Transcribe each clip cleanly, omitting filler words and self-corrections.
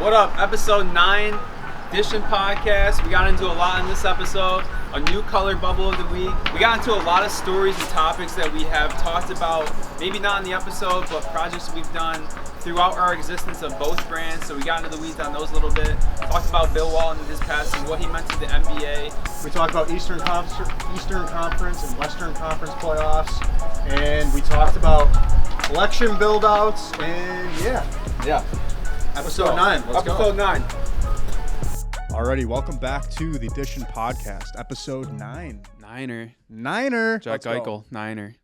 What up? Episode 9, DISHIN podcast. We got into a lot in this episode. A new color bubble of the week. We got into a lot of stories and topics that we have talked about, maybe not in the episode, but projects that we've done throughout our existence of both brands. So we got into the weeds on those a little bit. Talked about Bill Walton and his passing, what he meant to the NBA. We talked about Eastern Conference and Western Conference playoffs, and we talked about election build-outs, and yeah. Episode 9. Let's go. Episode 9. Alrighty, welcome back to the DISHIN podcast, episode 9. Niner. Jack Eichel, Niner.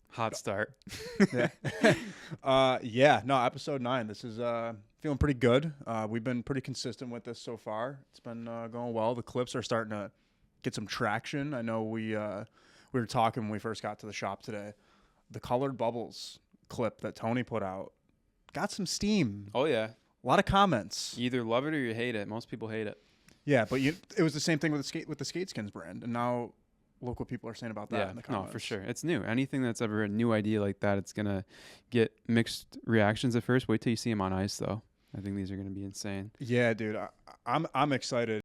Hot start. Episode 9. This is feeling pretty good. We've been pretty consistent with this so far. It's been going well. The clips are starting to get some traction. I know we were talking when we first got to the shop today. The colored bubbles clip that Tony put out got some steam. Oh, yeah. A lot of comments. You either love it or you hate it. Most people hate it. Yeah, but it was the same thing with the SkateSkins brand, and now look what people are saying about that in the comments. No, for sure. It's new. Anything that's ever a new idea like that, it's going to get mixed reactions at first. Wait till you see them on ice, though. I think these are going to be insane. Yeah, dude. I'm excited.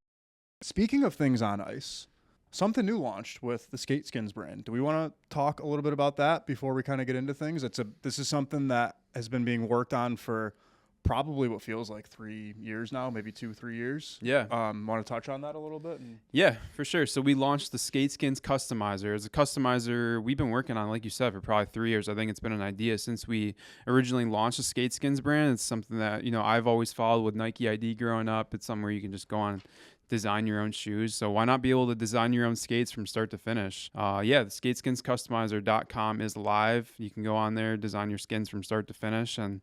Speaking of things on ice, something new launched with the SkateSkins brand. Do we want to talk a little bit about that before we kind of get into things? This is something that has been being worked on for probably what feels like 3 years now, maybe 2-3 years. Yeah. Want to touch on that a little bit? Yeah, for sure. So we launched the SkateSkins Customizer. It's a customizer we've been working on, like you said, for probably 3 years. I think it's been an idea since we originally launched the SkateSkins brand. It's something that, I've always followed with Nike ID growing up. It's somewhere you can just go on and design your own shoes. So why not be able to design your own skates from start to finish? The SkateSkinsCustomizer.com is live. You can go on there, design your skins from start to finish. And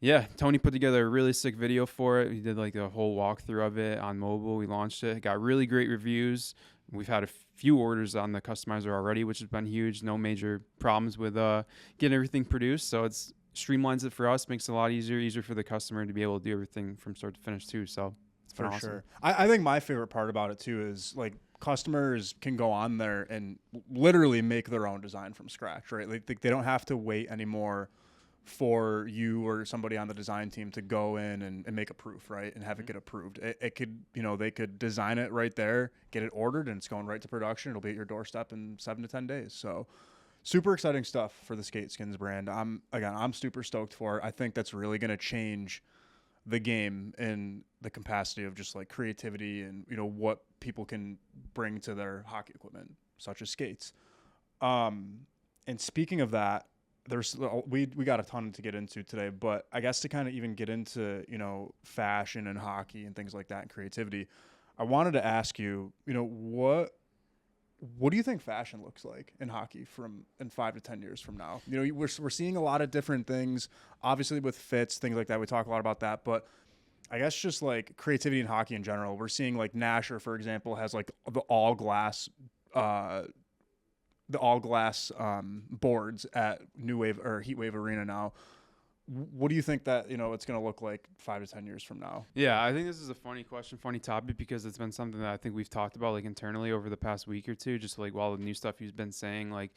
yeah, Tony put together a really sick video for it. He did like a whole walkthrough of it on mobile. We launched it. It got really great reviews. We've had a few orders on the customizer already, which has been huge. No major problems with getting everything produced. So it's streamlines it for us, makes it a lot easier for the customer to be able to do everything from start to finish too. So it's been awesome. Sure. I think my favorite part about it too is like customers can go on there and literally make their own design from scratch, right? Like they don't have to wait anymore for you or somebody on the design team to go in and make a proof, right, and have it get approved. It could, they could design it right there, get it ordered, and it's going right to production. It'll be at your doorstep in 7 to 10 days. So super exciting stuff for the SkateSkins brand. I'm super stoked for it. I think that's really going to change the game in the capacity of just like creativity and, what people can bring to their hockey equipment, such as skates. And speaking of that, we got a ton to get into today, but I guess to kind of even get into, fashion and hockey and things like that and creativity, I wanted to ask you, what do you think fashion looks like in hockey in 5 to 10 years from now? We're seeing a lot of different things, obviously with fits, things like that. We talk a lot about that, but I guess just like creativity in hockey in general, we're seeing like Nasher, for example, has like the all glass boards at New Wave or Heat Wave Arena now. What do you think that, it's going to look like 5 to 10 years from now? Yeah, I think this is a funny question, funny topic, because it's been something that I think we've talked about like internally over the past week or two, just like all the new stuff you've been saying. Like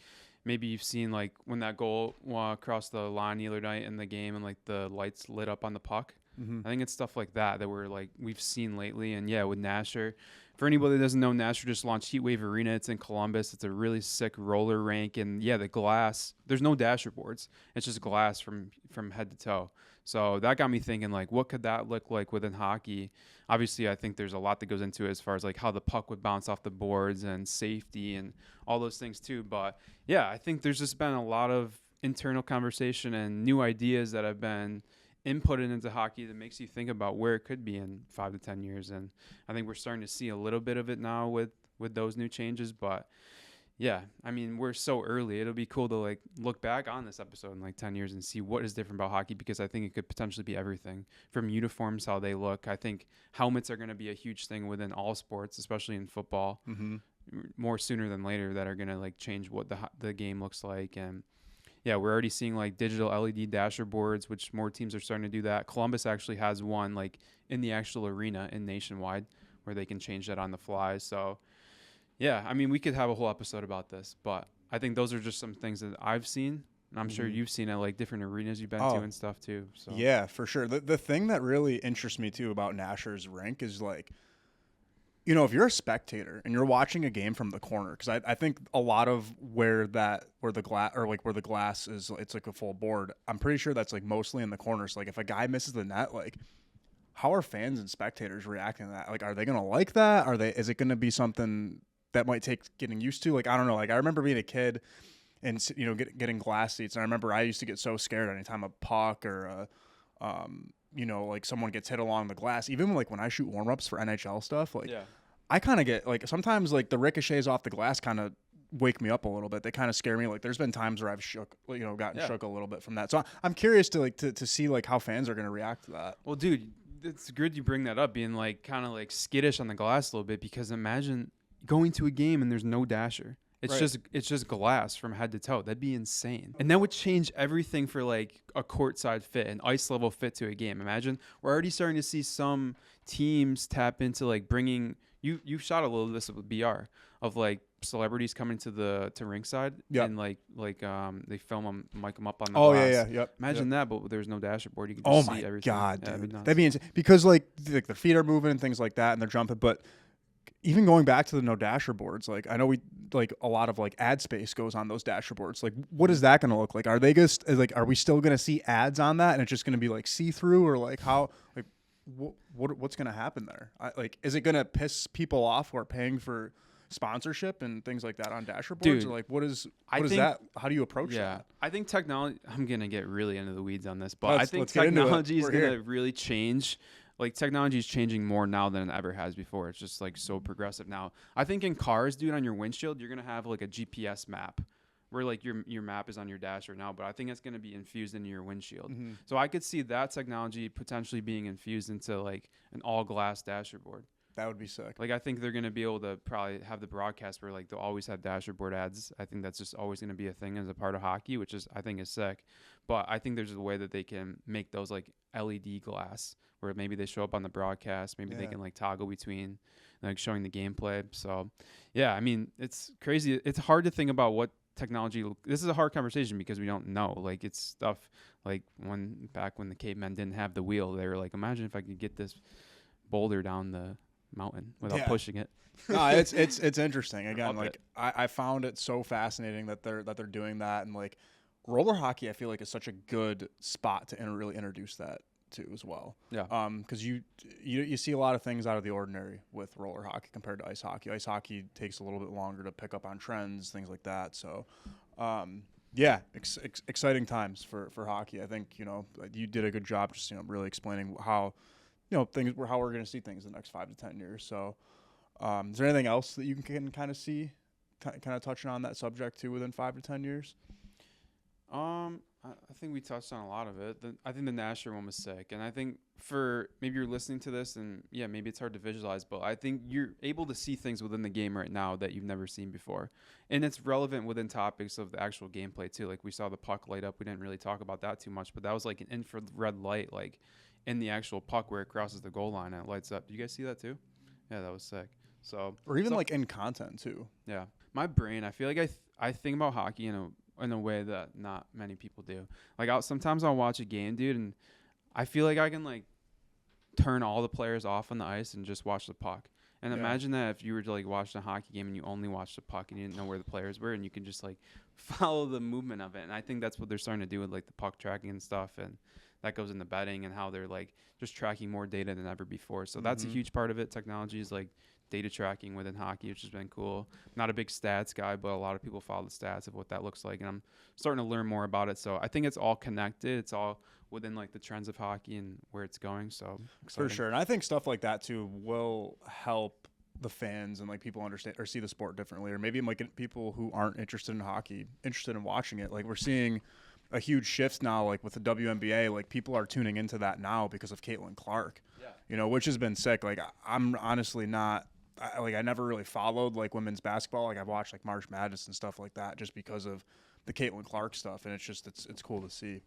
maybe you've seen like when that goal across the line the other night in the game and like the lights lit up on the puck. Mm-hmm. I think it's stuff like that we've seen lately. And yeah, with Nasher, for anybody that doesn't know, Nasher just launched Heat Wave Arena. It's in Columbus. It's a really sick roller rink. And yeah, the glass, there's no dasher boards. It's just glass from head to toe. So that got me thinking, like, what could that look like within hockey? Obviously, I think there's a lot that goes into it as far as like how the puck would bounce off the boards and safety and all those things too. But yeah, I think there's just been a lot of internal conversation and new ideas that have been inputted into hockey that makes you think about where it could be in 5 to 10 years. And I think we're starting to see a little bit of it now with those new changes. But yeah, I mean, we're so early. It'll be cool to like look back on this episode in like 10 years and see what is different about hockey, because I think it could potentially be everything from uniforms, how they look. I think helmets are going to be a huge thing within all sports, especially in football, more sooner than later, that are going to like change what the game looks like. And yeah, we're already seeing like digital LED dasher boards, which more teams are starting to do that. Columbus actually has one like in the actual arena in Nationwide where they can change that on the fly. So yeah, I mean, we could have a whole episode about this, but I think those are just some things that I've seen And I'm sure you've seen it like different arenas you've been to and stuff too. So yeah, for sure. The thing that really interests me too about Nasher's rink is like, you know, if you're a spectator and you're watching a game from the corner, because I think a lot of where the glass is, it's like a full board. I'm pretty sure that's like mostly in the corner. So like if a guy misses the net, like how are fans and spectators reacting to that? Like, are they gonna like that? Is it gonna be something that might take getting used to? Like, I don't know. Like I remember being a kid and you know getting glass seats, and I remember I used to get so scared anytime a puck or you know, like someone gets hit along the glass. Even like when I shoot warm-ups for NHL stuff, like I kind of get like sometimes like the ricochets off the glass kind of wake me up a little bit. They kind of scare me. Like there's been times where I've gotten shook a little bit from that. So I'm curious to like to see like how fans are going to react to that. Well, dude, it's good you bring that up, being like kind of like skittish on the glass a little bit, because imagine going to a game and there's no dasher. It's just glass from head to toe. That'd be insane. And that would change everything for like a courtside fit, an ice level fit to a game. Imagine we're already starting to see some teams tap into like bringing you've shot a little of this with BR of like celebrities coming to ringside and like they film them, mic them up on the glass. Imagine that, but there's no dashboard. You can just see everything. Oh my god, dude. That'd be insane. Because like the feet are moving and things like that and they're jumping, but even going back to the no dasher boards, like I know we like a lot of like ad space goes on those dasher boards. Like, what is that going to look like? Are they just like, are we still going to see ads on that, and it's just going to be like see through, or like how like what's going to happen there? Like, is it going to piss people off who are paying for sponsorship and things like that on dasher boards? Or like, what is that? How do you approach that? I think technology. I'm gonna get really into the weeds on this, but I think technology is gonna really change. Like technology is changing more now than it ever has before. It's just like so progressive now. I think in cars, dude, on your windshield, you're gonna have like a GPS map where like your map is on your dasher now, but I think it's gonna be infused into your windshield. So I could see that technology potentially being infused into like an all glass dasher board. That would be sick. Like I think they're gonna be able to probably have the broadcast where like they'll always have dashboard ads. I think that's just always gonna be a thing as a part of hockey, which is I think is sick. But I think there's a way that they can make those like LED glass where maybe they show up on the broadcast. Maybe they can like toggle between like showing the gameplay. So yeah, I mean it's crazy. It's hard to think about what technology. This is a hard conversation because we don't know. Like it's stuff like back when the cavemen didn't have the wheel, they were like, imagine if I could get this boulder down the mountain without pushing it. No, it's interesting. Again, like I found it so fascinating that they're doing that, and like roller hockey, I feel like is such a good spot to really introduce that to as well. Yeah. Because you see a lot of things out of the ordinary with roller hockey compared to ice hockey. Ice hockey takes a little bit longer to pick up on trends, things like that. So, yeah, exciting times for hockey. I think you did a good job just really explaining how how we're going to see things in the next 5 to 10 years. So, is there anything else that you can kind of see, kind of touching on that subject too within 5 to 10 years? I think we touched on a lot of it. I think the Nasher one was sick, and I think for maybe you're listening to this, and yeah, maybe it's hard to visualize, but I think you're able to see things within the game right now that you've never seen before, and it's relevant within topics of the actual gameplay too. Like we saw the puck light up. We didn't really talk about that too much, but that was like an infrared light, like in the actual puck where it crosses the goal line and it lights up. Did you guys see that too? Yeah, that was sick. So or even like in content too. Yeah, my brain. I feel like I think about hockey in a way that not many people do. Like sometimes I'll watch a game, dude, and I feel like I can like turn all the players off on the ice and just watch the puck. And imagine that if you were to like watch a hockey game and you only watched the puck and you didn't know where the players were, and you can just like follow the movement of it. And I think that's what they're starting to do with like the puck tracking and stuff, and that goes into betting and how they're like just tracking more data than ever before. So that's a huge part of it. Technology is like data tracking within hockey, which has been cool. Not a big stats guy, but a lot of people follow the stats of what that looks like, and I'm starting to learn more about it. So I think it's all connected. It's all within like the trends of hockey and where it's going. So exciting. For sure. And I think stuff like that too will help the fans and like people understand or see the sport differently, or maybe like people who aren't interested in hockey interested in watching it. Like we're seeing a huge shift now, like with the WNBA, like people are tuning into that now because of Caitlin Clark, which has been sick. Like I'm honestly not, I never really followed like women's basketball. Like I've watched like March Madness and stuff like that just because of the Caitlin Clark stuff. And it's just, it's cool to see.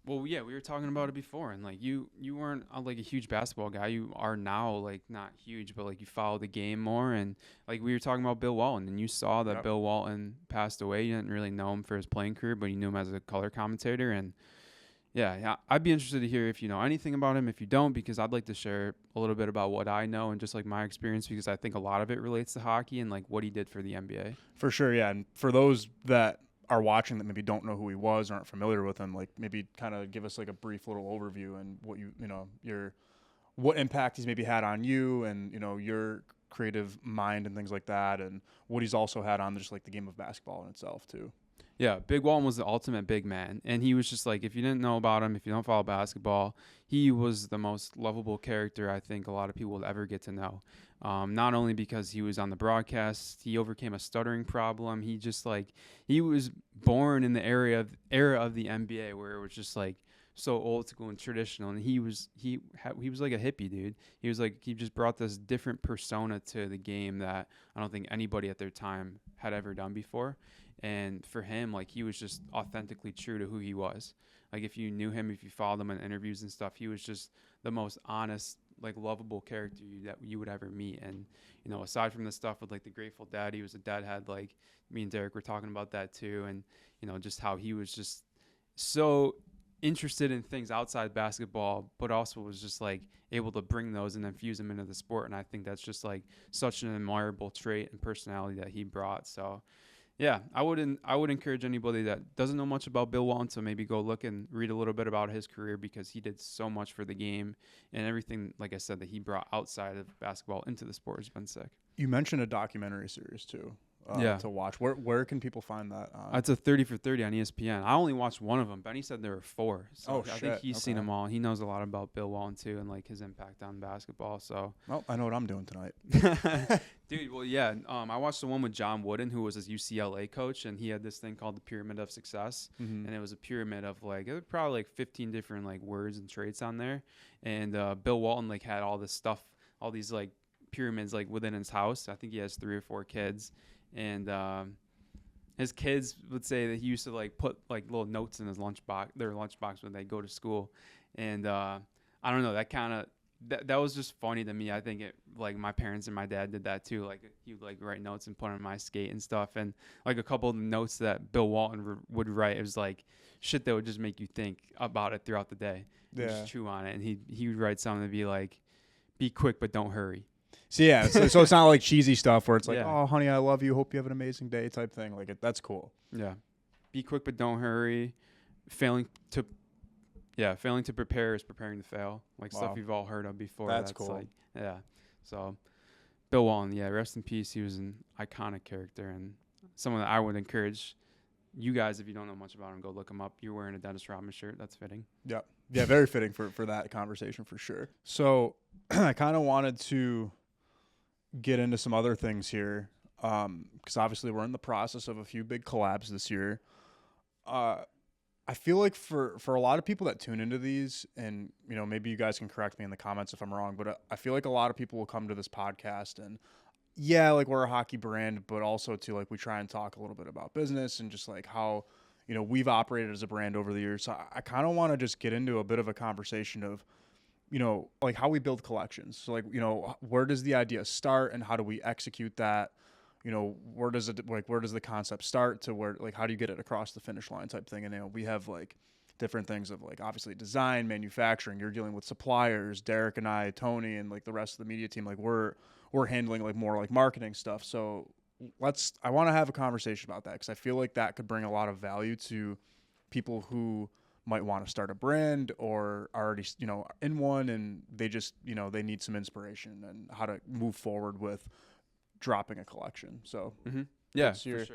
Well, yeah, we were talking about it before, and like you weren't like a huge basketball guy. You are now, like not huge, but like you follow the game more. And like we were talking about Bill Walton, and you saw that Yep. Bill Walton passed away. You didn't really know him for his playing career, but you knew him as a color commentator. And yeah, I'd be interested to hear if you know anything about him. If you don't, because I'd like to share a little bit about what I know and just like my experience, because I think a lot of it relates to hockey and like what he did for the NBA. For sure, yeah. And for those that are watching that maybe don't know who he was or aren't familiar with him, like maybe kind of give us like a brief little overview and what you know your what impact he's maybe had on you and your creative mind and things like that, and what he's also had on just like the game of basketball in itself too. Yeah, Big Walton was the ultimate big man. And he was just like, if you didn't know about him, if you don't follow basketball, he was the most lovable character I think a lot of people will ever get to know. Not only because he was on the broadcast, he overcame a stuttering problem. He just like, he was born in the era of the NBA where it was just like so old school and traditional. And he was like a hippie dude. He was like, he just brought this different persona to the game that I don't think anybody at their time had ever done before. And for him, like he was just authentically true to who he was. Like if you knew him, if you followed him in interviews and stuff, he was just the most honest, like lovable character that you would ever meet. And aside from the stuff with like the Grateful Dead, he was a deadhead. Like me and Derek were talking about that too, and just how he was just so interested in things outside basketball, but also was just like able to bring those and infuse them into the sport. And I think that's just like such an admirable trait and personality that he brought. So. Yeah, I would encourage anybody that doesn't know much about Bill Walton to maybe go look and read a little bit about his career, because he did so much for the game and everything, like I said, that he brought outside of basketball into the sport has been sick. You mentioned a documentary series too. To watch. Where can people find that? It's a 30 for 30 on ESPN. I only watched one of them. Benny said there were 4. So I shit. think he's seen them all. He knows a lot about Bill Walton too and like his impact on basketball. So well, I know what I'm doing tonight. Dude, well, yeah. I watched the one with John Wooden, who was his UCLA coach, and he had this thing called the Pyramid of Success, and it was a pyramid of like it was probably like 15 different like words and traits on there. And Bill Walton like had all this stuff, all these like pyramids like within his house. I think he has 3 or 4 kids. And his kids would say that he used to like put like little notes in his their lunchbox when they go to school. And I don't know, that kind of that was just funny to me. I think it like my parents and my dad did that too. Like he would like write notes and put on my skate and stuff. And like a couple of the notes that Bill Walton would write, it was like shit that would just make you think about it throughout the day. Yeah, just chew on it. And he would write something to be like, "Be quick but don't hurry." So yeah, so it's not like cheesy stuff where it's like, oh, honey, I love you. Hope you have an amazing day type thing. Like that's cool. Yeah. Be quick, but don't hurry. Failing to prepare is preparing to fail. Like stuff you've all heard of before. That's cool. Like, yeah. So Bill Walton, yeah, rest in peace. He was an iconic character and someone that I would encourage you guys, if you don't know much about him, go look him up. You're wearing a Dennis Rodman shirt. That's fitting. Yep. Yeah, very fitting for that conversation for sure. So I kind of wanted to get into some other things here, because obviously we're in the process of a few big collabs this year. I feel like for a lot of people that tune into these, and maybe you guys can correct me in the comments if I'm wrong, but I feel like a lot of people will come to this podcast and yeah, like we're a hockey brand, but also too like we try and talk a little bit about business and just like how we've operated as a brand over the years. So I kind of want to just get into a bit of a conversation of like how we build collections. So like, where does the idea start and how do we execute that? Where does the concept start to where, like, how do you get it across the finish line type thing? And, we have like different things of like, obviously design, manufacturing, you're dealing with suppliers, Derek and I, Tony, and like the rest of the media team, like we're handling like more like marketing stuff. So I want to have a conversation about that, 'cause I feel like that could bring a lot of value to people who might want to start a brand or already, in one, and they just, they need some inspiration and how to move forward with dropping a collection. So yeah, for sure.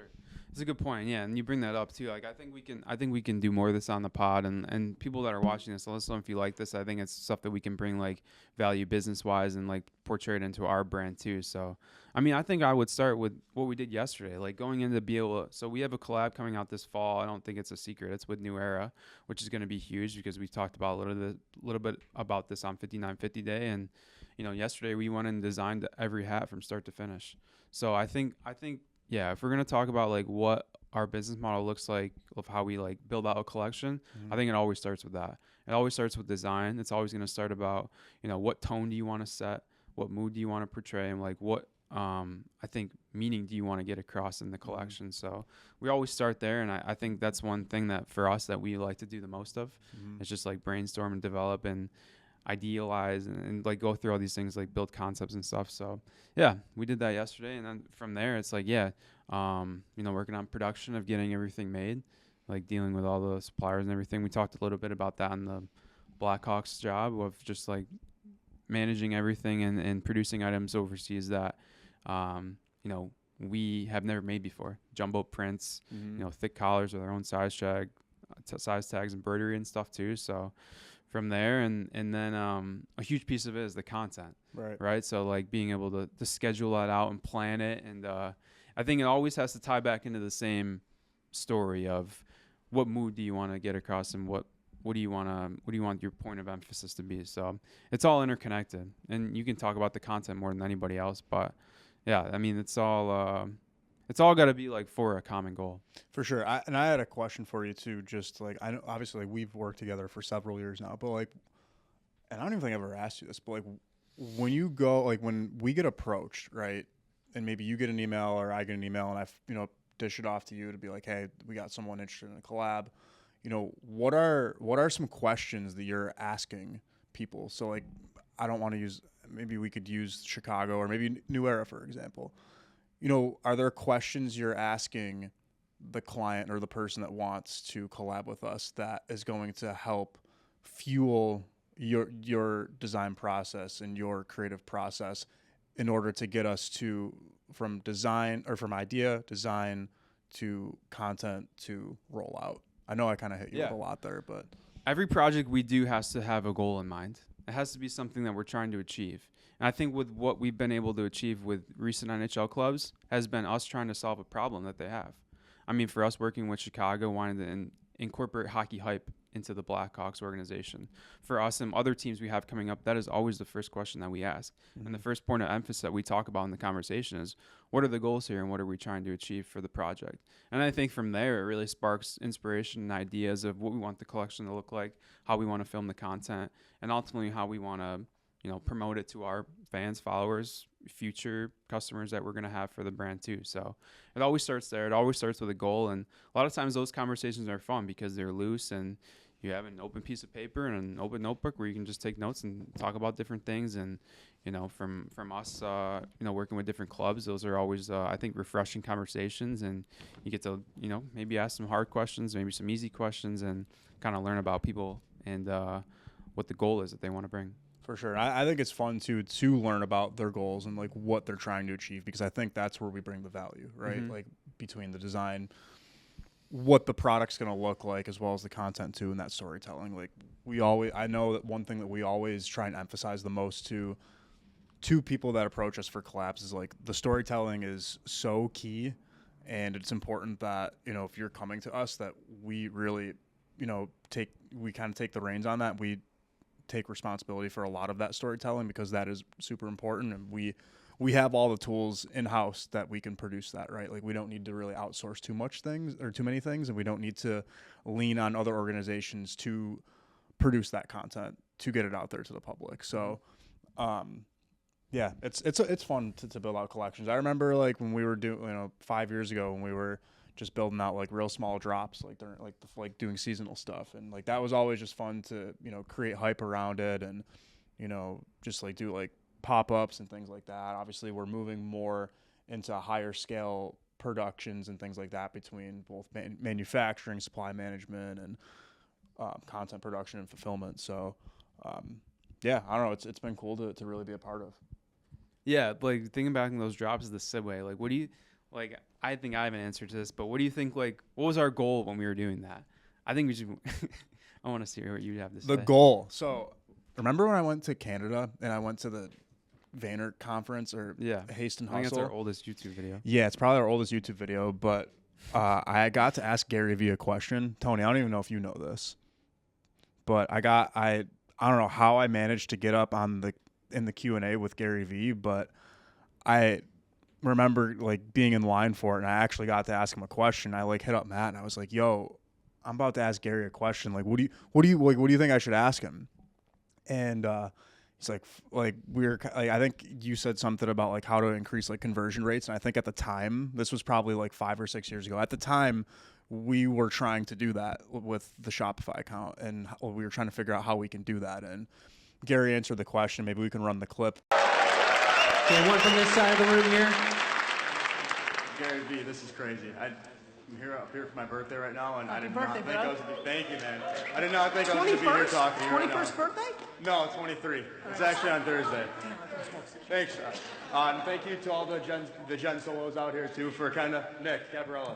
It's a good point. Yeah, and you bring that up too. Like I think we can do more of this on the pod, and people that are watching this, let us know if you like this. I think it's stuff that we can bring like value business wise and like portray it into our brand too. So I mean, I think I would start with what we did yesterday, like going into be able to, so we have a collab coming out this fall. I don't think it's a secret. It's with New Era, which is going to be huge because we've talked about a little bit about this on 5950 Day. And, yesterday we went and designed every hat from start to finish. So I think, yeah, if we're going to talk about like what our business model looks like, of how we like build out a collection, Mm-hmm. I think it always starts with that. It always starts with design. It's always going to start about, what tone do you want to set? What mood do you want to portray? And like what, I think, meaning do you want to get across in the collection? So we always start there. And I think that's one thing that for us that we like to do the most of. It's just like brainstorm and develop and idealize and like go through all these things, like build concepts and stuff. So yeah, we did that yesterday. And then from there, it's like, working on production of getting everything made, like dealing with all the suppliers and everything. We talked a little bit about that in the Blackhawks job of just like managing everything and producing items overseas that, we have never made before. Jumbo prints, thick collars with our own size tags, embroidery and stuff too. So from there, and then a huge piece of it is the content, right? So like being able to schedule that out and plan it, and I think it always has to tie back into the same story of what mood do you want to get across, and what do you want your point of emphasis to be. So it's all interconnected, and you can talk about the content more than anybody else, but yeah, I mean it's all got to be like for a common goal. For sure. I had a question for you too. Just like, I know obviously like, we've worked together for several years now, but like, and I don't even think I've ever asked you this, but like when you go, like when we get approached, right? And maybe you get an email or I get an email and I, dish it off to you to be like, hey, we got someone interested in a collab. What are some questions that you're asking people? So like, I don't want to use, maybe we could use Chicago or maybe New Era, for example. Are there questions you're asking the client or the person that wants to collab with us that is going to help fuel your design process and your creative process in order to get us from idea, design to content to rollout? I know I kind of hit you with a lot there, but every project we do has to have a goal in mind. It has to be something that we're trying to achieve. And I think with what we've been able to achieve with recent NHL clubs has been us trying to solve a problem that they have. I mean, for us working with Chicago, wanting to incorporate hockey hype into the Blackhawks organization. For us and other teams we have coming up, that is always the first question that we ask. Mm-hmm. And the first point of emphasis that we talk about in the conversation is, what are the goals here and what are we trying to achieve for the project? And I think from there, it really sparks inspiration and ideas of what we want the collection to look like, how we want to film the content, and ultimately how we want to promote it to our fans, followers, future customers that we're going to have for the brand too. So it always starts there. It always starts with a goal. And a lot of times those conversations are fun because they're loose and you have an open piece of paper and an open notebook where you can just take notes and talk about different things. And, from us, working with different clubs, those are always, I think, refreshing conversations. And you get to, maybe ask some hard questions, maybe some easy questions, and kind of learn about people and what the goal is that they want to bring. For sure. I think it's fun to learn about their goals and like what they're trying to achieve, because I think that's where we bring the value, right? Mm-hmm. Like between the design, what the product's going to look like, as well as the content too, and that storytelling. Like I know that one thing that we always try and emphasize the most to people that approach us for collabs is like the storytelling is so key, and it's important that, if you're coming to us, that we really, take the reins on that. We take responsibility for a lot of that storytelling, because that is super important, and we have all the tools in-house that we can produce that, right? Like we don't need to really outsource too many things, and we don't need to lean on other organizations to produce that content to get it out there to the public. So yeah, it's fun to build out collections. I remember like when we were doing 5 years ago, when we were just building out like real small drops, like during like doing seasonal stuff, and like that was always just fun to create hype around it, and just like do like pop-ups and things like that. Obviously we're moving more into higher scale productions and things like that, between both manufacturing, supply management, and content production and fulfillment. So yeah, I don't know, it's been cool to really be a part of. Yeah, like thinking back on those drops is the segue. Like what do you like? I think I have an answer to this, but what do you think? Like, what was our goal when we were doing that? I think we should. I want to see what you have to say. The goal. So, remember when I went to Canada and I went to the Vayner conference, or Haste and Hustle? I think it's our oldest YouTube video. Yeah, it's probably our oldest YouTube video. But I got to ask Gary Vee a question. Tony, I don't even know if you know this, but I don't know how I managed to get up in the Q&A with Gary Vee, but remember like being in line for it, and I actually got to ask him a question. I like hit up Matt and I was like, "Yo, I'm about to ask Gary a question. Like, what do you think I should ask him?" And he's like I think you said something about like how to increase like conversion rates, and I think at the time, this was probably like 5 or 6 years ago. At the time, we were trying to do that with the Shopify account, and we were trying to figure out how we can do that. And Gary answered the question. Maybe we can run the clip. Okay, one from this side of the room here. Gary V, this is crazy. I'm up here for my birthday right now, and I did birthday, not think bro. I was going to be, thank you, man. I did not think I was going to be here talking to you right now. 21st birthday? No, 23. It's actually on Thursday. Thanks. And thank you to all the Gen Solos out here, too, for kind of, Nick, Gabriella.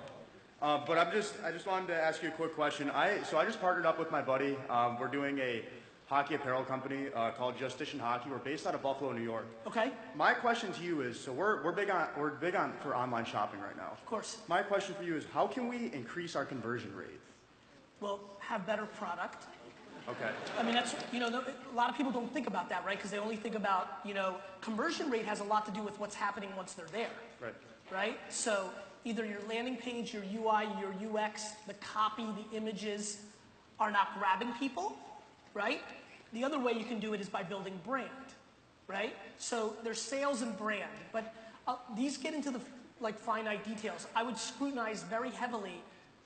But I just wanted to ask you a quick question. So I just partnered up with my buddy. We're doing a hockey apparel company called DISHIN Hockey. We're based out of Buffalo, New York. Okay. My question to you is, so we're big on for online shopping right now. Of course. My question for you is, how can we increase our conversion rate? Well, have better product. Okay. I mean, that's, a lot of people don't think about that, right? Because they only think about, conversion rate has a lot to do with what's happening once they're there. Right. Right? So either your landing page, your UI, your UX, the copy, the images are not grabbing people, right? The other way you can do it is by building brand, right? So there's sales and brand, but these get into the finite details. I would scrutinize very heavily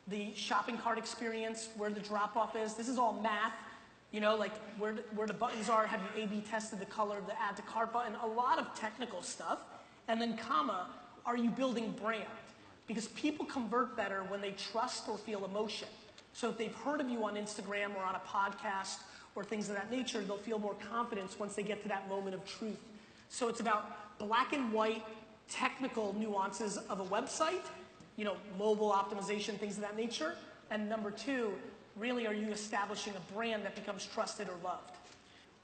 the shopping cart experience, where the drop-off is. This is all math, like where the buttons are. Have you A/B tested the color of the add to cart button? A lot of technical stuff. And then comma, are you building brand? Because people convert better when they trust or feel emotion. So if they've heard of you on Instagram or on a podcast or things of that nature, they'll feel more confidence once they get to that moment of truth. So it's about black and white technical nuances of a website, mobile optimization, things of that nature. And number two, really, are you establishing a brand that becomes trusted or loved?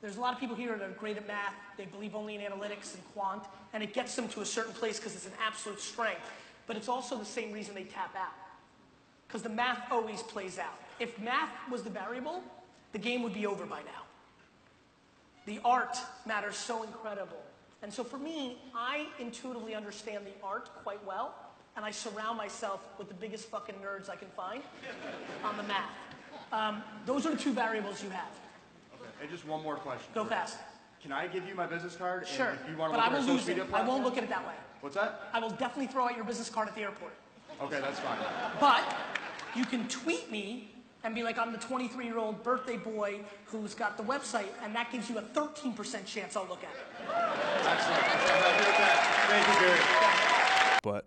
There's a lot of people here that are great at math. They believe only in analytics and quant, and it gets them to a certain place because it's an absolute strength. But it's also the same reason they tap out, because the math always plays out. If math was the variable, the game would be over by now. The art matters so incredible. And so for me, I intuitively understand the art quite well, and I surround myself with the biggest fucking nerds I can find on the math. Those are the two variables you have. Okay. And just one more question. Go fast. Can I give you my business card? Sure. And if you want to But I look will at our lose social it. media I won't platforms? look at it that way. What's that? I will definitely throw out your business card at the airport. Okay, that's fine. But you can tweet me and be like, I'm the 23-year-old birthday boy who's got the website, and that gives you a 13% chance I'll look at it. Excellent. Thank you, Gary. But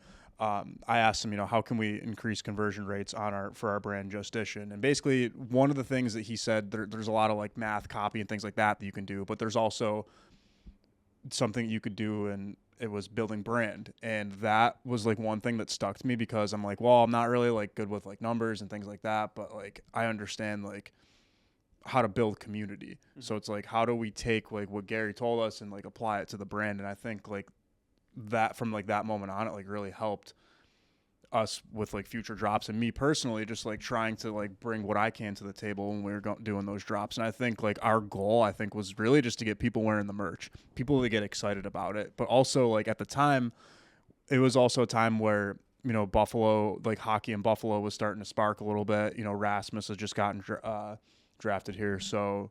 I asked him, how can we increase conversion rates for our brand DISHIN? And basically, one of the things that he said, there's a lot of like math, copy, and things like that you can do, but there's also something you could do, and it was building brand. And that was like one thing that stuck to me, because I'm like, well, I'm not really like good with like numbers and things like that, but like I understand like how to build community. Mm-hmm. So it's like, how do we take like what Gary told us and like apply it to the brand? And I think like that from like that moment on, it like really helped us with like future drops, and me personally just like trying to like bring what I can to the table when we were doing those drops. And I think like our goal, I think, was really just to get people wearing the merch, people to get excited about it. But also like at the time, it was also a time where, Buffalo, like hockey in Buffalo was starting to spark a little bit. Rasmus has just gotten drafted here. So,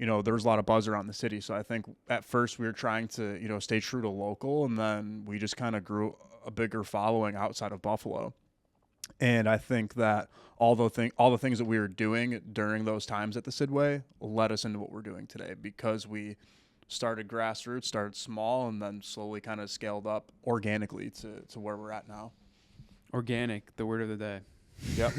there was a lot of buzz around the city. So I think at first we were trying to, stay true to local, and then we just kind of grew a bigger following outside of Buffalo. And I think that all the things that we were doing during those times at the Sidway led us into what we're doing today, because we started grassroots, started small, and then slowly kind of scaled up organically to where we're at now. Organic, the word of the day. Yep.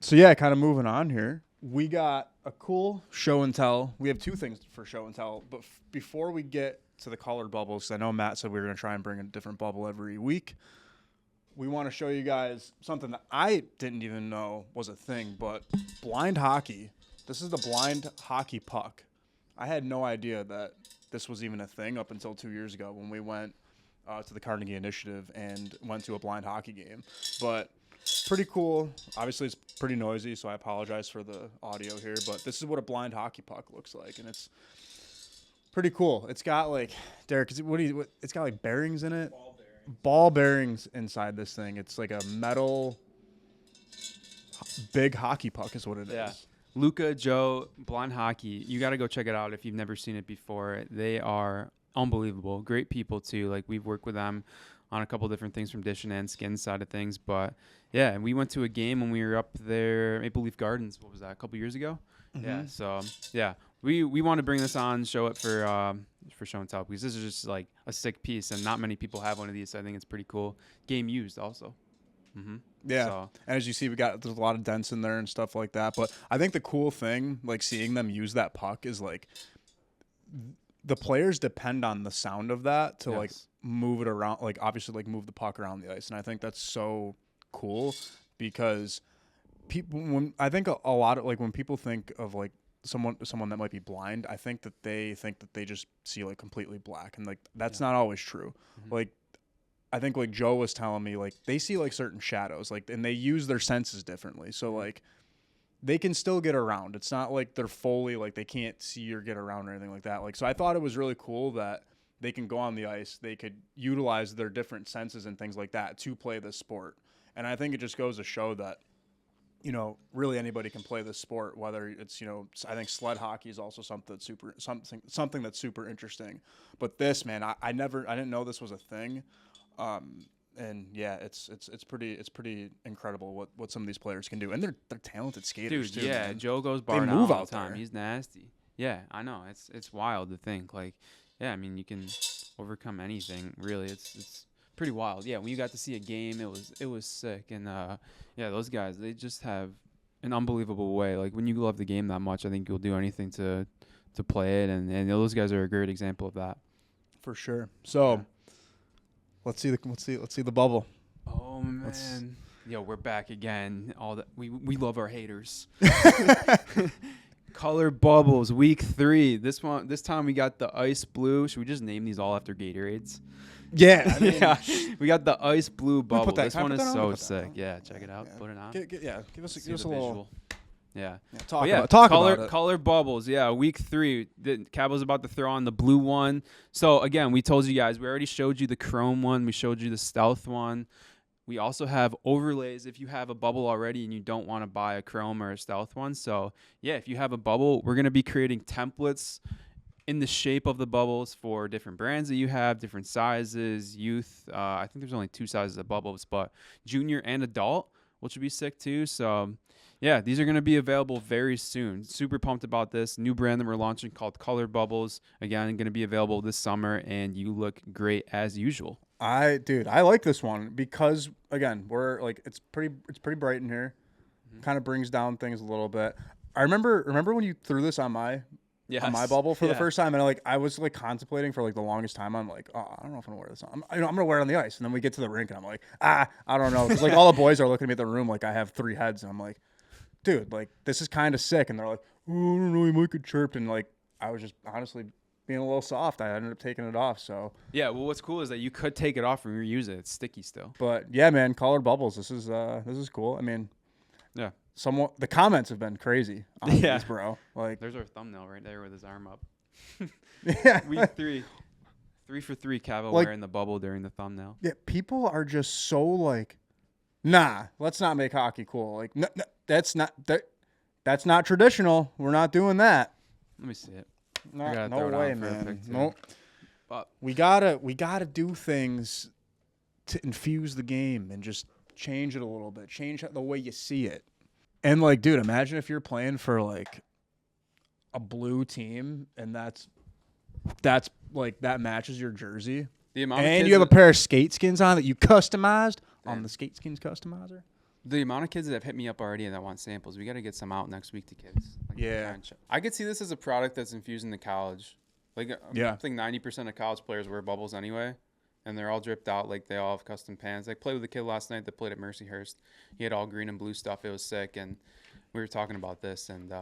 So yeah, kind of moving on here. We got a cool show and tell. We have two things for show and tell, but before we get to the colored bubbles, 'cause I know Matt said we were going to try and bring a different bubble every week, we want to show you guys something that I didn't even know was a thing, but blind hockey. This is the blind hockey puck. I had no idea that this was even a thing up until 2 years ago when we went to the Carnegie Initiative and went to a blind hockey game. But pretty cool. Obviously, it's pretty noisy, so I apologize for the audio here. But this is what a blind hockey puck looks like, and it's pretty cool. It's got like, Derek, it's got like bearings in it. ball bearings inside this thing. It's like a metal big hockey puck is what it is. Yeah. Luca, Joe, Blind Hockey. You got to go check it out if you've never seen it before. They are unbelievable. Great people, too. Like, we've worked with them on a couple different things from DISHIN and Skins side of things. But, yeah, and we went to a game when we were up there, Maple Leaf Gardens. What was that, a couple years ago? Mm-hmm. Yeah, so, yeah. We want to bring this on, show it for show and tell, because this is just, like, a sick piece, and not many people have one of these, so I think it's pretty cool. Game used, also. Mm-hmm. Yeah, so. And as you see, there's a lot of dents in there and stuff like that. But I think the cool thing, like seeing them use that puck, is like the players depend on the sound of that to like move it around, like obviously like move the puck around the ice. And I think that's so cool because I think a lot of like when people think of like someone that might be blind, I think that they just see like completely black, and like that's not always true. Mm-hmm. Like I think like Joe was telling me, like they see like certain shadows, like, and they use their senses differently. So like they can still get around. It's not like they're fully like they can't see or get around or anything like that. Like, so I thought it was really cool that they can go on the ice. They could utilize their different senses and things like that to play this sport. And I think it just goes to show that, you know, really anybody can play this sport, whether it's, you know, I think sled hockey is also something that's super interesting. But this, man, I didn't know this was a thing. And yeah, it's pretty incredible what some of these players can do, and they're talented skaters. Dude, too. Yeah, Man. Joe goes bar all the time. There. He's nasty. Yeah, I know. It's wild to think. Like, yeah, I mean, you can overcome anything. Really, it's pretty wild. Yeah, when you got to see a game, it was sick. And yeah, those guys, they just have an unbelievable way. Like when you love the game that much, I think you'll do anything to play it. And those guys are a great example of that. For sure. So. Yeah. Let's see the bubble. Oh man, yo, we're back again. All that we love our haters. Color bubbles, week 3. This time we got the ice blue. Should we just name these all after Gatorades? Yeah, I mean, yeah. We got the ice blue bubble. This one is so sick. Yeah, check it out. Yeah. Put it on. Give us a little. Yeah. Talk about it. Color bubbles. Yeah, week 3. Cabo's about to throw on the blue one. So, again, we told you guys, we already showed you the chrome one. We showed you the stealth one. We also have overlays if you have a bubble already and you don't want to buy a chrome or a stealth one. So, yeah, if you have a bubble, we're going to be creating templates in the shape of the bubbles for different brands that you have, different sizes, youth. I think there's only 2 sizes of bubbles, but junior and adult, which would be sick too. So, yeah, these are going to be available very soon. Super pumped about this new brand that we're launching called Color Bubbles. Again, going to be available this summer, and you look great as usual. I like this one because again, we're like it's pretty bright in here. Mm-hmm. Kind of brings down things a little bit. I remember when you threw this on my bubble for the first time, and I was like contemplating for like the longest time. I'm like, oh, I don't know if I'm gonna wear this on. I'm gonna wear it on the ice, and then we get to the rink, and I'm like, I don't know, because like all the boys are looking at me at the room like I have 3 heads, and I'm like, dude, like this is kind of sick, and they're like, oh, I don't know, you might get chirped, and like I was just honestly being a little soft. I ended up taking it off. So yeah, well, what's cool is that you could take it off and reuse it. It's sticky still. But yeah, man, colored bubbles. This is cool. I mean, yeah. The comments have been crazy on these, bro. Like, there's our thumbnail right there with his arm up. Yeah. Week 3. 3 for 3 Cabo wearing the bubble during the thumbnail. Yeah, people are just so like, nah, let's not make hockey cool. Like, no, that's not traditional. We're not doing that. Let me see it. No way, man. Nope. But we gotta do things to infuse the game and just change it a little bit. Change the way you see it. And like, dude, imagine if you're playing for like a blue team and that's like that matches your jersey. And you have a pair of SkateSkins on that you customized on the SkateSkins Customizer. The amount of kids that have hit me up already and that want samples, we got to get some out next week to kids. Like, yeah. I could see this as a product that's infused into college. Like, I think 90% of college players wear bubbles anyway, and they're all dripped out. Like, they all have custom pants. I played with a kid last night that played at Mercyhurst. He had all green and blue stuff. It was sick, and we were talking about this, and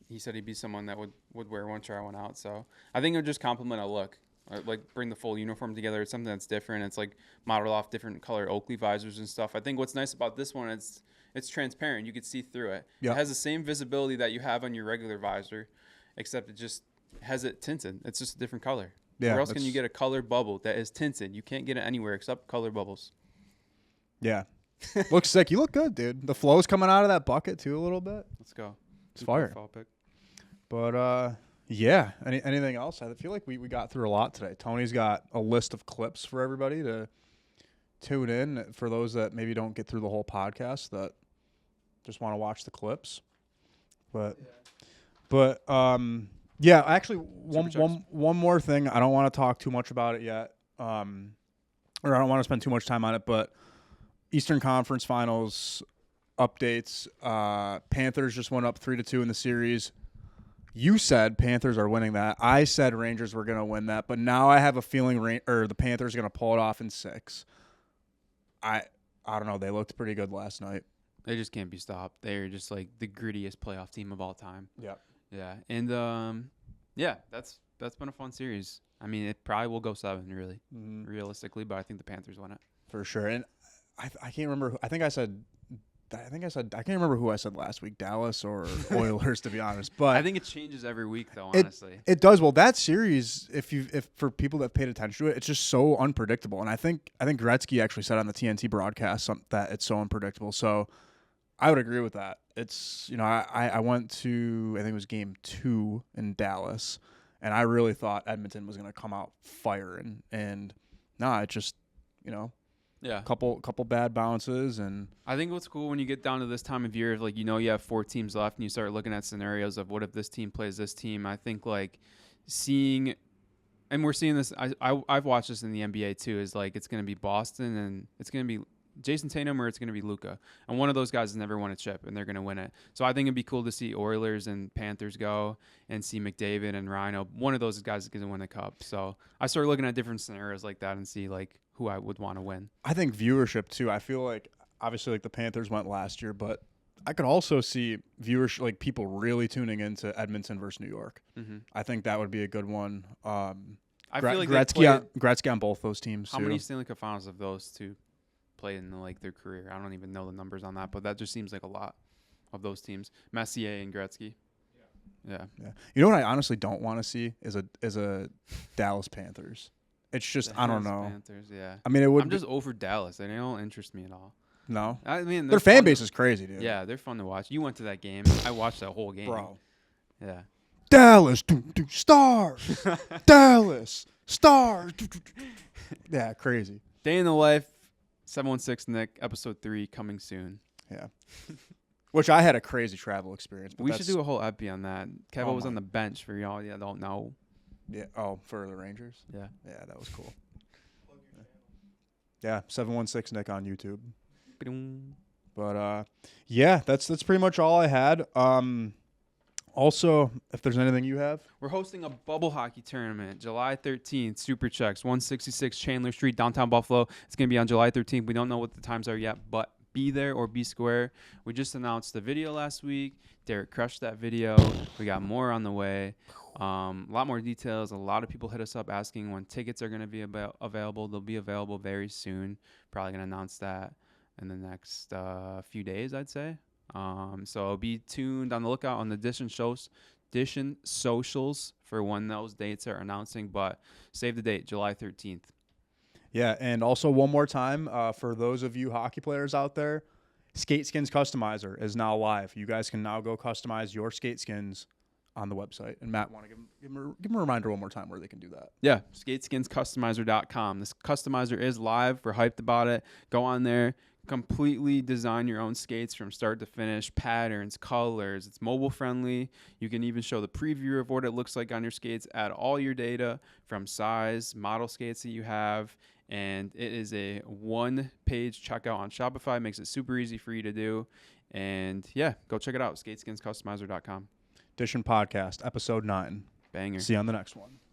he said he'd be someone that would wear one, try one out. So I think it would just complement a look. Like bring the full uniform together. It's something that's different. It's like modeled off different color Oakley visors and stuff. I think what's nice about this one is it's transparent. You can see through it. Yep. It has the same visibility that you have on your regular visor, except it just has it tinted. It's just a different color. Yeah, Where else can that's- you get a colored bubble that is tinted? You can't get it anywhere except colored bubbles. Yeah. Looks sick. You look good, dude. The flow's coming out of that bucket too a little bit. Let's go. It's fire. Fall pick. But yeah. Anything else? I feel like we got through a lot today. Tony's got a list of clips for everybody to tune in, for those that maybe don't get through the whole podcast that just want to watch the clips. But yeah, actually one more thing. I don't want to talk too much about it yet. Or I don't want to spend too much time on it, but Eastern Conference Finals updates. Panthers just went up 3-2 in the series. You said Panthers are winning that. I said Rangers were going to win that, but now I have a feeling the Panthers are going to pull it off in 6. I don't know. They looked pretty good last night. They just can't be stopped. They're just like the grittiest playoff team of all time. Yeah. Yeah. And yeah, that's been a fun series. I mean, it probably will go 7 really, realistically, but I think the Panthers win it. For sure. And I can't remember. I can't remember who I said last week, Dallas or Oilers, to be honest. But I think it changes every week, though. Honestly, it does. Well, that series, if for people that paid attention to it, it's just so unpredictable. And I think Gretzky actually said on the TNT broadcast that it's so unpredictable. So I would agree with that. It's, I went to, I think it was game 2 in Dallas, and I really thought Edmonton was going to come out firing, and it just, yeah, couple bad bounces. And I think what's cool when you get down to this time of year, like, you have 4 teams left and you start looking at scenarios of what if this team plays this team. I think like seeing, and we're seeing this, I've watched this in the NBA too, is like it's going to be Boston and it's going to be Jason Tatum or it's going to be Luka. And one of those guys has never won a chip and they're going to win it. So I think it'd be cool to see Oilers and Panthers go and see McDavid and Rhino. One of those guys is going to win the cup. So I started looking at different scenarios like that and see like who I would want to win. I think viewership too. I feel like obviously like the Panthers went last year, but I could also see viewership, like people really tuning into Edmonton versus New York. Mm-hmm. I think that would be a good one. I feel like Gretzky on both those teams. How too. many Stanley Cup Finals have those two played in their career? I don't even know the numbers on that, but that just seems like a lot of those teams. Messier and Gretzky. Yeah. You know what I honestly don't want to see is a Dallas Panthers. It's just I don't know. Panthers, yeah. I mean, I'm just over Dallas. They don't interest me at all. No. I mean, their fan base is crazy, dude. Yeah, they're fun to watch. You went to that game. I watched that whole game. Bro. Yeah. Dallas, stars. Dallas, stars. Yeah, crazy. Day in the life, 716 Nick, episode 3 coming soon. Yeah. Which I had a crazy travel experience. But we should do a whole epi on that. Kevin was on the bench for y'all that don't know. Yeah. Oh, for the Rangers? Yeah. Yeah, that was cool. Yeah, 716 Nick on YouTube. But yeah, that's pretty much all I had. Also, if there's anything you have, we're hosting a bubble hockey tournament July 13th. Super Checks, 166 Chandler Street, downtown Buffalo. It's gonna be on July 13th. We don't know what the times are yet, but be there or be square. We just announced the video last week. Derek crushed that video. We got more on the way. A lot more details. A lot of people hit us up asking when tickets are going to be available. They'll be available very soon. Probably going to announce that in the next few days, I'd say. So be tuned on the lookout on the DISHIN socials for when those dates are announcing. But save the date, July 13th. Yeah, and also one more time, for those of you hockey players out there, SkateSkins Customizer is now live. You guys can now go customize your skate skins on the website. And Matt, want to give them a reminder one more time where they can do that. Yeah, SkateSkinsCustomizer.com. This customizer is live. We're hyped about it. Go on there. Completely design your own skates from start to finish, patterns, colors. It's mobile friendly. You can even show the preview of what it looks like on your skates, add all your data from size, model skates that you have, and it is a one-page checkout on Shopify. Makes it super easy for you to do. And yeah, go check it out, SkateSkinsCustomizer.com. DISHIN Podcast, episode 9. Banger. See you on the next one.